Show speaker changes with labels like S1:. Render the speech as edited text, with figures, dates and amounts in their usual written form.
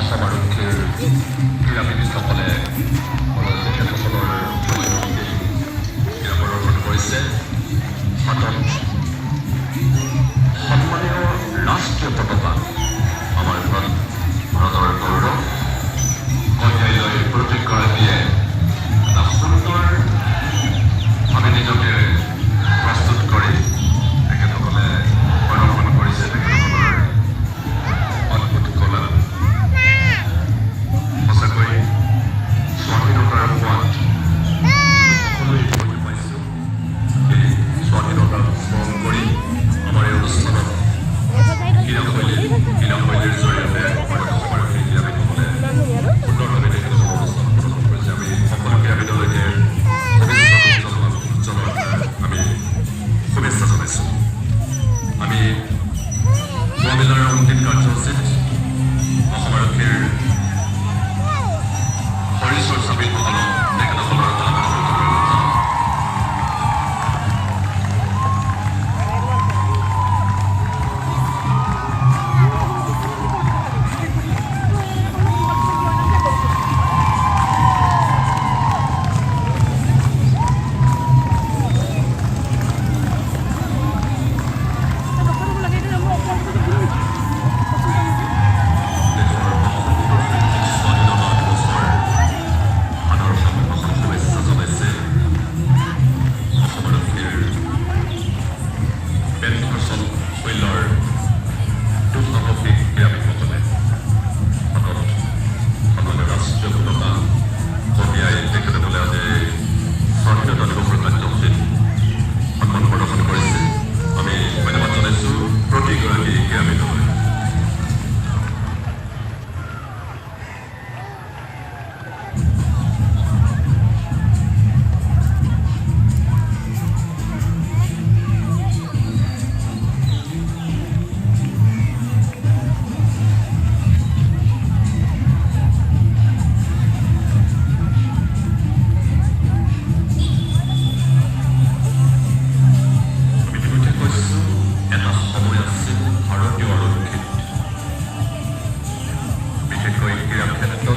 S1: অসম আৰক্ষীৰ ক্ৰীড়াবিদসকলে তেখেতসকলৰ ক্ৰীড়া প্ৰদৰ্শন কৰিছে। হাতত সন্মানীয় ৰাষ্ট্ৰীয় পতাকা, আমাৰ ভাৰতৰ গৌৰৱ। কঢ়িয়াই প্ৰত্যেকগৰাকীয়ে এটা সুন্দৰভাৱে নিজকে প্ৰস্তুত কৰি তেখেতসকলে প্ৰদৰ্শন কৰিছে তেখেতসকলৰ অদ্ভুত কলা। সঁচাকৈ স্বাধীনতাৰ সোৱাদ সকলোৱে বুজি পাইছোঁ। সেই স্বাধীনতাক স্মৰণ কৰি আমাৰ এই অনুষ্ঠানত ক্ৰীড়াশৈলীৰ জৰিয়তে অসমৰ ক্ৰীড়াবিদসকলে সুন্দৰভাৱে তেখেতসকলৰ অনুষ্ঠান প্ৰদৰ্শন কৰিছে। আমি সকলো ক্ৰীড়াবিদলৈকে আমি শুভেচ্ছা জনাইছোঁ। আমি পুৱাবেলাৰ অন্তিম কাৰ্যসূচীত অসম আৰক্ষীৰ শৰীৰ চৰ্চাবিদসকলক তেখেতসকলৰ বিশেষকৈ ক্ৰীড়া ক্ষেত্ৰত